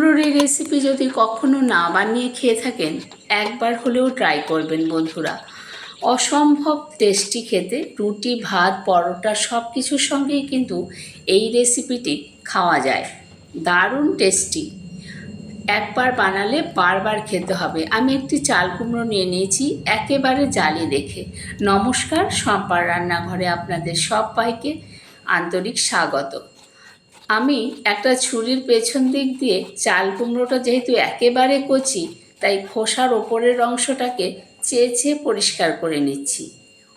কুমড়োর এই রেসিপি যদি কখনো না বানিয়ে খেয়ে থাকেন, একবার হলেও ট্রাই করবেন বন্ধুরা। অসম্ভব টেস্টি খেতে, রুটি ভাত পরোটা সব কিছুর সঙ্গেই কিন্তু এই রেসিপিটি খাওয়া যায়। দারুণ টেস্টি, একবার বানালে বারবার খেতে হবে। আমি একটি চাল কুমড়ো নিয়ে নিয়েছি, একেবারে জালি রেখে। নমস্কার, শম্পার রান্নাঘরে আপনাদের সবাইকে আন্তরিক স্বাগত। আমি একটা ছুরির পেছন দিক দিয়ে চাল কুমড়োটা যেহেতু একেবারে কচি, তাই খোসার ওপরের অংশটাকে চেয়ে চেয়ে পরিষ্কার করে নিচ্ছি।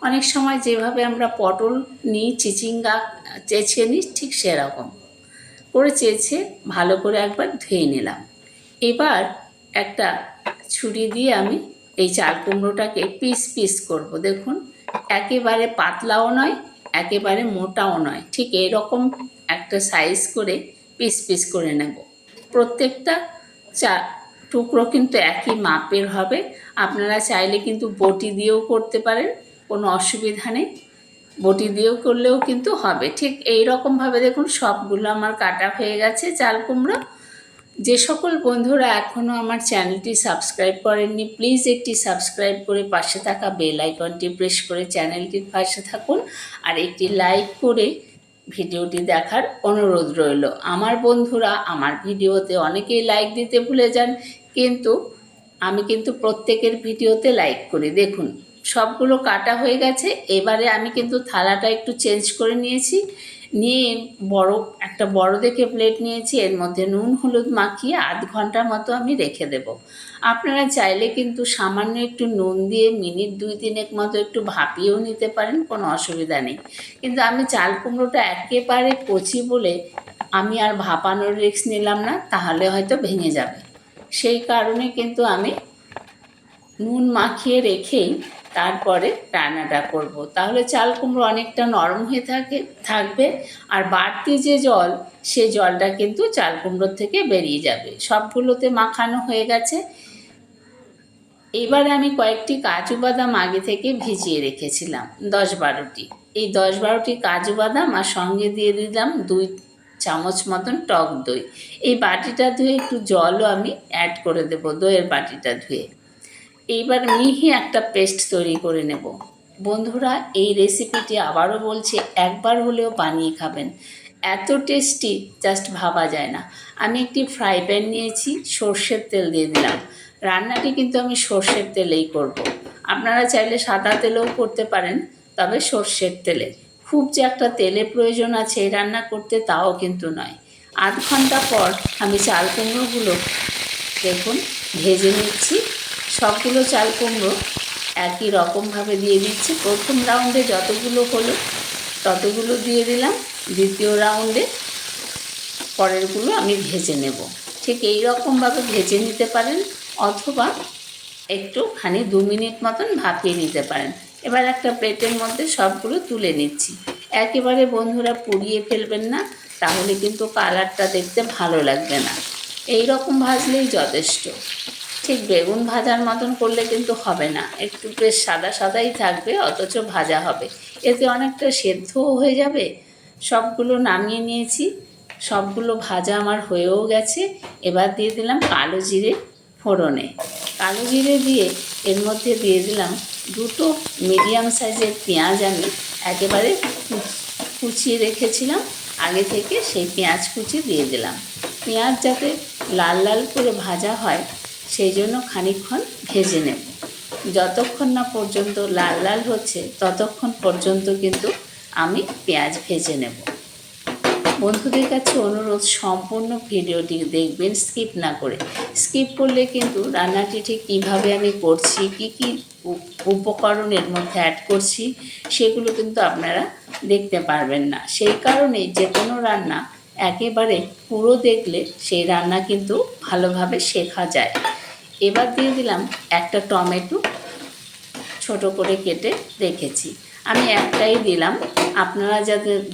অনেক সময় যেভাবে আমরা পটল নিই, চিচিঙ্গা চেঁচিয়ে নিই, ঠিক সেরকম করে চেয়েছে ভালো করে একবার ধুয়ে নিলাম। এবার একটা ছুরি দিয়ে আমি এই চাল কুমড়োটাকে পিস পিস করব। দেখুন, একেবারে পাতলাও নয়, একেবারে মোটাও নয়, ঠিক এরকম একটা সাইজ করে পিস পিস করে নেব। প্রত্যেকটা টুকরো কিন্তু একই মাপের হবে। আপনারা চাইলে কিন্তু বটি দিয়েও করতে পারেন, কোনো অসুবিধা নেই। বটি দিয়েও করলেও কিন্তু হবে। ঠিক এই রকমভাবে দেখুন সবগুলো আমার কাটা হয়ে গেছে চাল কুমড়ো। যে সকল বন্ধুরা এখনও আমার চ্যানেলটি সাবস্ক্রাইব করেননি, প্লিজ একটি সাবস্ক্রাইব করে পাশে থাকা বেল আইকনটি প্রেস করে চ্যানেলটির পাশে থাকুন, আর একটি লাইক করে ভিডিওটি দেখার অনুরোধ রইল। আমার বন্ধুরা আমার ভিডিওতে অনেকেই লাইক দিতে ভুলে যান, কিন্তু আমি কিন্তু প্রত্যেকের ভিডিওতে লাইক করি। দেখুন সবগুলো কাটা হয়ে গেছে। এবারে আমি কিন্তু থালাটা একটু চেঞ্জ করে নিয়েছি, নিয়ে একটা বড় দেখে প্লেট নিয়েছি। এর মধ্যে নুন হলুদ মাখিয়ে আধ ঘন্টার মতো আমি রেখে দেব। আপনারা চাইলে কিন্তু সামান্য একটু নুন দিয়ে মিনিট 2-3 মতো একটু ভাপিয়েও নিতে পারেন, কোনো অসুবিধা নেই। কিন্তু আমি চাল কুমড়োটা একেবারে কচি বলে আমি আর ভাপানোর রিস্ক নিলাম না, তাহলে হয়তো ভেঙে যাবে। সেই কারণে কিন্তু আমি নুন মাখিয়ে রেখেই তারপরে রান্নাটা করব। তাহলে চাল কুমড়ো অনেকটা নরম হয়ে থাকবে, আর বাড়তি যে জল, সে জলটা কিন্তু চাল কুমড়োর থেকে বেরিয়ে যাবে। সবগুলোতে মাখানো হয়ে গেছে। এবারে আমি কয়েকটি কাজু বাদাম আগে থেকে ভিজিয়ে রেখেছিলাম, 10-12টি। এই 10-12টি কাজু বাদাম আর সঙ্গে দিয়ে দিলাম 2 চামচ মতন টক দই। এই বাটিটা ধুয়ে একটু জলও আমি অ্যাড করে দেবো, দইয়ের বাটিটা ধুয়ে। এইবার মিহি একটা পেস্ট তৈরি করে নেব। বন্ধুরা এই রেসিপিটি আবারও বলছি, একবার হলেও বানিয়ে খাবেন, এত টেস্টি জাস্ট ভাবা যায় না। আমি একটি ফ্রাই প্যান নিয়েছি, সর্ষের তেল দিয়ে দিলাম। রান্নাটি কিন্তু আমি সর্ষের তেলেই করব। আপনারা চাইলে সাদা তেলেও করতে পারেন, তবে সর্ষের তেলে। খুব যে একটা তেলের প্রয়োজন আছে এই রান্না করতে, তাও কিন্তু নয়। আধ ঘন্টা পর আমি চাল কুমড়োগুলো দেখুন ভেজে নিচ্ছি। সবগুলো চাল কুমড়ো একই রকমভাবে দিয়ে দিচ্ছি। প্রথম রাউন্ডে যতগুলো হলো ততগুলো দিয়ে দিলাম, দ্বিতীয় রাউন্ডে পরেরগুলো আমি ভেজে নেব। ঠিক এই রকমভাবে ভেজে নিতে পারেন, অথবা একটুখানি 2 মিনিট মতন ভাপিয়ে নিতে পারেন। এবার একটা প্লেটের মধ্যে সবগুলো তুলে নিচ্ছি। একেবারে বন্ধুরা পুড়িয়ে ফেলবেন না, তাহলে কিন্তু কালারটা দেখতে ভালো লাগবে না। এই রকম ভাজলেই যথেষ্ট। ঠিক বেগুন ভাজার মতন করলে কিন্তু হবে না, একটু বেশ সাদা সাদাই থাকবে, অথচ ভাজা হবে। এতে অনেকটা সেদ্ধও হয়ে যাবে। সবগুলো নামিয়ে নিয়েছি, সবগুলো ভাজা আমার হয়েও গেছে। এবার দিয়ে দিলাম কালো জিরে ফোড়নে। কালো জিরে দিয়ে এর মধ্যে দিয়ে দিলাম 2টো মিডিয়াম সাইজের পেঁয়াজ। আমি একেবারে কুচিয়ে রেখেছিলাম আগে থেকে, সেই পেঁয়াজ কুচি দিয়ে দিলাম। পেঁয়াজ যাতে লাল লাল করে ভাজা হয় সেই জন্য খানিকক্ষণ ভেজে নেব। যতক্ষণ না পর্যন্ত লাল লাল হচ্ছে ততক্ষণ পর্যন্ত কিন্তু আমি পেঁয়াজ ভেজে নেব। বন্ধুদের কাছে অনুরোধ, সম্পূর্ণ ভিডিওটি দেখবেন স্কিপ না করে। স্কিপ করলে কিন্তু রান্নাটি ঠিক কীভাবে আমি করছি, কী কী উপকরণ এর মধ্যে অ্যাড করছি, সেগুলো কিন্তু আপনারা দেখতে পারবেন না। সেই কারণে যে কোনো রান্না একেবারে পুরো দেখলে সেই রান্না কিন্তু ভালোভাবে শেখা যায়। এবার দিয়ে দিলাম একটা টমেটো, ছোট করে কেটে রেখেছি। আমি একটাই দিলাম। আপনারা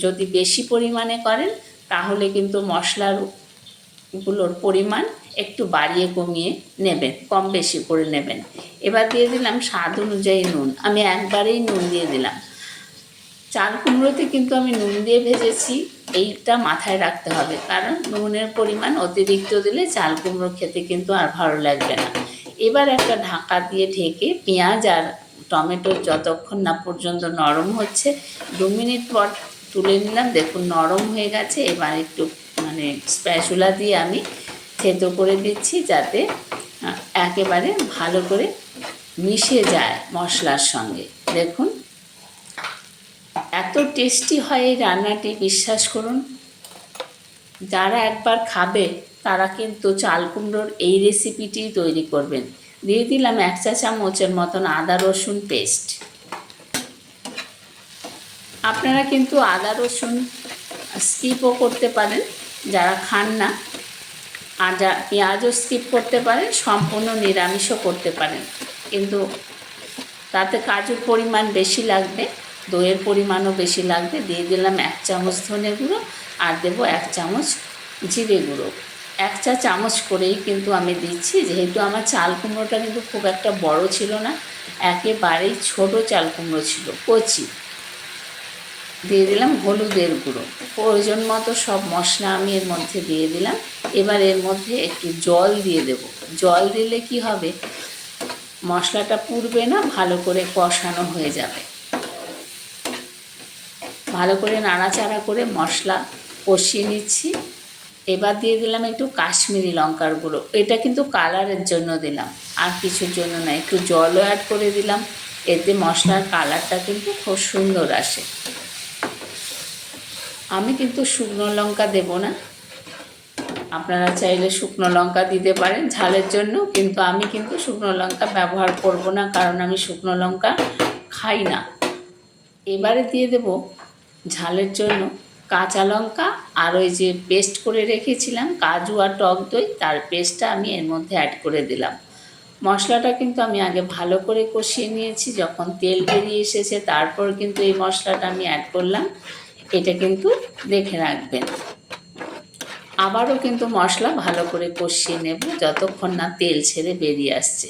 যদি বেশি পরিমাণে করেন তাহলে কিন্তু মশলাগুলোর পরিমাণ একটু বাড়িয়ে কমিয়ে নেবেন, কম বেশি করে নেবেন। এবার দিয়ে দিলাম স্বাদ অনুযায়ী নুন। আমি একবারেই নুন দিয়ে দিলাম। চাল কুমড়োতে কিন্তু আমি নুন দিয়ে ভেজেছি, এইটা মাথায় রাখতে হবে, কারণ নুনের পরিমাণ অতিরিক্ত দিলে চাল কুমড়ো খেতে কিন্তু আর ভালো লাগবে না। এবার একটা ঢাকা দিয়ে ঢেকে পেঁয়াজ আর টমেটো যতক্ষণ না পর্যন্ত নরম হচ্ছে 2 মিনিট পর তুলে নিলাম। দেখুন নরম হয়ে গেছে। এবার একটু স্প্যাচুলা দিয়ে আমি থেতো করে দিচ্ছি, যাতে একেবারে ভালো করে মিশে যায় মশলার সঙ্গে। দেখুন এত টেস্টি হয় এই রান্নাটি, বিশ্বাস করুন। যারা একবার খাবে তারা কিন্তু চাল কুমড়োর এই রেসিপিটি তৈরি করবেন। দিয়ে দিলাম 1 চা চামচের মতন আদা রসুন পেস্ট। আপনারা কিন্তু আদা রসুন স্কিপও করতে পারেন যারা খান না, আর যা পেঁয়াজও স্কিপ করতে পারেন, সম্পূর্ণ নিরামিষও করতে পারেন, কিন্তু তাতে কাজুর পরিমাণ বেশি লাগবে, দইয়ের পরিমাণও বেশি লাগবে। দিয়ে দিলাম 1 চামচ ধনে গুঁড়ো আর দেবো 1 চামচ জিরে গুঁড়ো। 1 চা চামচ করেই কিন্তু আমি দিচ্ছি, যেহেতু আমার চাল কুমড়োটা কিন্তু খুব একটা বড় ছিল না, একেবারেই ছোট চাল কুমড়ো ছিল, কচি। দিয়ে দিলাম হলুদের গুঁড়ো। প্রয়োজন মতো সব মশলা আমি এর মধ্যে দিয়ে দিলাম। এবার এর মধ্যে একটু জল দিয়ে দেব। জল দিলে কি হবে, মশলাটা পুড়বে না, ভালো করে কষানো হয়ে যাবে। ভালো করে নাড়াচাড়া করে মশলা কষিয়ে নিচ্ছি। এবার দিয়ে দিলাম একটু কাশ্মীরি লঙ্কার গুঁড়ো। এটা কিন্তু কালারের জন্য দিলাম, আর কিছুর জন্য না। একটু জলও অ্যাড করে দিলাম, এতে মশলার কালারটা কিন্তু খুব সুন্দর আসে। আমি কিন্তু শুকনো লঙ্কা দেব না, আপনারা চাইলে শুকনো লঙ্কা দিতে পারেন ঝালের জন্য, কিন্তু আমি কিন্তু শুকনো লঙ্কা ব্যবহার করব না, কারণ আমি শুকনো লঙ্কা খাই না। এবারে দিয়ে দেব ঝালের জন্য কাঁচা লঙ্কা, আর ওই যে পেস্ট করে রেখেছিলাম কাজু আর টক দই, তার পেস্টটা আমি এর মধ্যে অ্যাড করে দিলাম। মশলাটা কিন্তু আমি আগে ভালো করে কষিয়ে নিয়েছি, যখন তেল বেরিয়ে এসেছে তারপর কিন্তু এই মশলাটা আমি অ্যাড করলাম। এটা কিন্তু দেখে রাখবেন। আবারও কিন্তু মশলা ভালো করে কষিয়ে নেব যতক্ষণ না তেল ছেড়ে বেরিয়ে আসছে।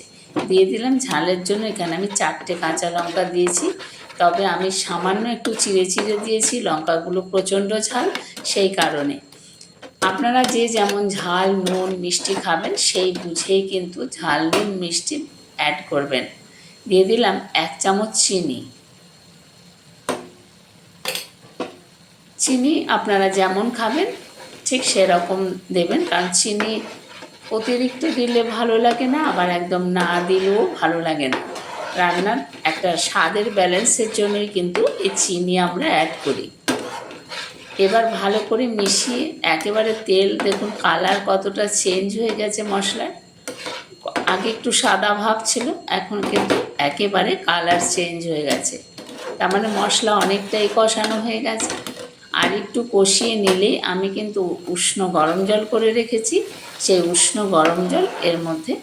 দিয়ে দিলাম ঝালের জন্য, এখানে আমি 4টে কাঁচা লঙ্কা দিয়েছি, তবে আমি সামান্য একটু চিড়ে চিড়ে দিয়েছি, লঙ্কাগুলো প্রচণ্ড ঝাল, সেই কারণে। আপনারা যে যেমন ঝাল নুন মিষ্টি খাবেন সেই বুঝেই কিন্তু ঝাল নুন মিষ্টি অ্যাড করবেন। দিয়ে দিলাম 1 চামচ চিনি। চিনি আপনারা যেমন খাবেন ঠিক সেরকম দেবেন, কারণ চিনি অতিরিক্ত দিলে ভালো লাগে না, আবার একদম না দিলেও ভালো লাগে না। রান্নার একটা স্বাদের ব্যালেন্সের জন্যই কিন্তু এই চিনি আমরা অ্যাড করি। এবার ভালো করে মিশিয়ে একেবারে তেল, দেখুন কালার কতটা চেঞ্জ হয়ে গেছে মশলার। আগে একটু সাদা ভাব ছিল, এখন কিন্তু একেবারে কালার চেঞ্জ হয়ে গেছে, তার মানে মশলা অনেকটাই কষানো হয়ে গেছে। আর একটু কষিয়ে নিলেই আমি কিন্তু উষ্ণ গরম জল করে রেখেছি, সেই উষ্ণ গরম জল এর মধ্যে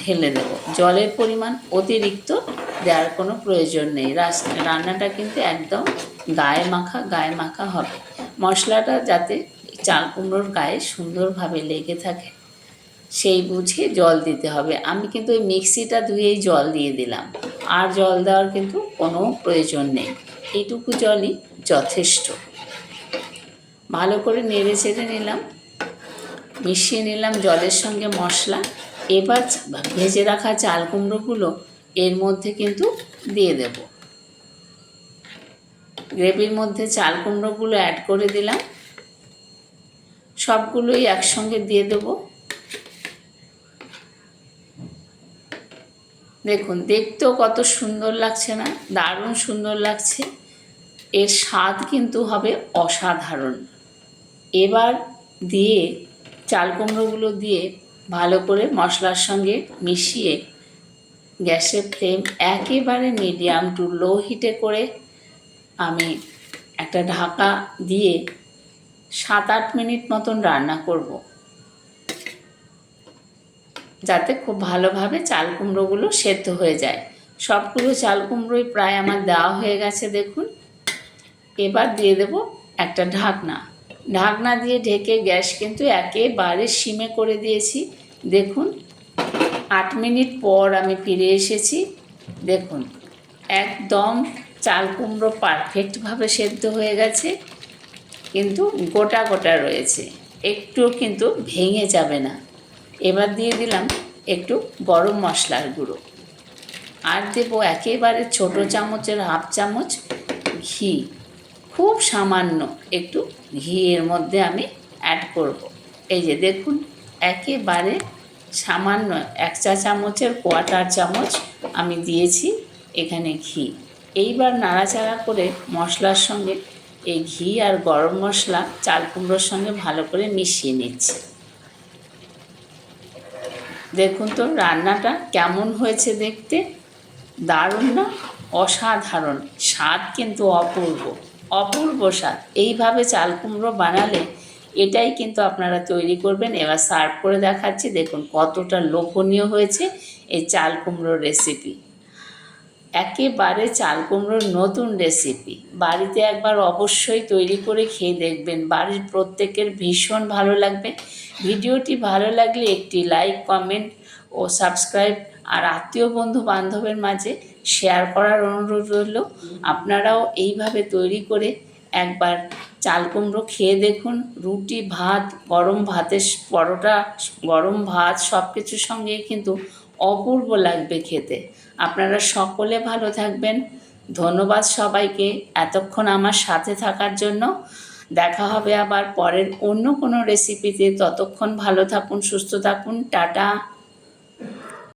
ঢেলে দেব। জলের পরিমাণ অতিরিক্ত দেওয়ার কোনো প্রয়োজন নেই। রান্নাটা কিন্তু একদম গায়ে মাখা হবে। মশলাটা যাতে চাল কুমড়োর গায়ে সুন্দরভাবে লেগে থাকে সেই বুঝে জল দিতে হবে। আমি কিন্তু ওই মিক্সিটা ধুয়েই জল দিয়ে দিলাম, আর জল দেওয়ার কিন্তু কোনো প্রয়োজন নেই, এইটুকু জলই যথেষ্ট। ভালো করে নেড়ে চেড়ে নিলাম, মিশিয়ে নিলাম জলের সঙ্গে মশলা। এবার ভেজে রাখা চাল কুমড়োগুলো এর মধ্যে কিন্তু দিয়ে দেব। গ্রেভির মধ্যে চাল কুমড়োগুলো অ্যাড করে দিলাম, সবগুলোই একসঙ্গে দিয়ে দেব। দেখুন দেখতেও কত সুন্দর লাগছে না, দারুণ সুন্দর লাগছে। এর স্বাদ কিন্তু হবে অসাধারণ। এবার দিয়ে চাল কুমড়োগুলো দিয়ে ভালো করে মশলার সঙ্গে মিশিয়ে গ্যাসের ফ্লেম একেবারে মিডিয়াম টু লো হিটে করে আমি একটা ঢাকা দিয়ে 7-8 মিনিট মতন রান্না করব, যাতে খুব ভালোভাবে চাল কুমড়োগুলো সেদ্ধ হয়ে যায়। সবগুলো চাল কুমড়োই প্রায় আমার দেওয়া হয়ে গেছে দেখুন। এবার দিয়ে দেব একটা ঢাকনা দিয়ে ঢেকে গ্যাস কিন্তু একেবারে সিমে করে দিয়েছি। দেখুন 8 মিনিট পর আমি ফিরে এসেছি। দেখুন একদম চাল কুমড়ো পারফেক্টভাবে সেদ্ধ হয়ে গেছে। কিন্তু গোটা গোটা রয়েছে, একটুও কিন্তু ভেঙে যাবে না। এবার দিয়ে দিলাম একটু গরম মশলার গুঁড়ো, আর দেবো একেবারে ছোটো চামচের হাফ চামচ ঘি। খুব সামান্য একটু ঘি এর মধ্যে আমি অ্যাড করব। এই যে দেখুন, একেবারে সামান্য 1 চা চামচের কোয়ার্টার চামচ আমি দিয়েছি এখানে ঘি। এইবার নাড়াচাড়া করে মশলার সঙ্গে এই ঘি আর গরম মশলা চাল কুমড়োর সঙ্গে ভালো করে মিশিয়ে নিচ্ছি। দেখুন তো রান্নাটা কেমন হয়েছে দেখতে, দারুণ না? অসাধারণ স্বাদ, কিন্তু অপূর্ব অপূর্ব স্বাদ। এইভাবে চাল কুমড়ো বানালে এটাই কিন্তু আপনারা তৈরি করবেন। এবার সার্ভ করে দেখাচ্ছি, দেখুন কতটা লোভনীয় হয়েছে এই চাল কুমড়োর রেসিপি। একেবারে চাল কুমড়োর নতুন রেসিপি, বাড়িতে একবার অবশ্যই তৈরি করে খেয়ে দেখবেন, বাড়ির প্রত্যেকের ভীষণ ভালো লাগবে। ভিডিওটি ভালো লাগলে একটি লাইক, কমেন্ট ও সাবস্ক্রাইব আর আত্মীয় বন্ধু বান্ধবের মাঝে শেয়ার করার অনুরোধ রইল। আপনারাও এইভাবে তৈরি করে একবার চাল কুমড়ো খেয়ে দেখুন। রুটি, ভাত, গরম ভাতের পরোটা, গরম ভাত সব কিছুর সঙ্গেই কিন্তু অপূর্ব লাগবে খেতে। আপনারা সকলে ভালো থাকবেন। ধন্যবাদ সবাইকে এতক্ষণ আমার সাথে থাকার জন্য। দেখা হবে আবার পরের অন্য কোনো রেসিপিতে। ততক্ষণ ভালো থাকুন, সুস্থ থাকুন। টাটা।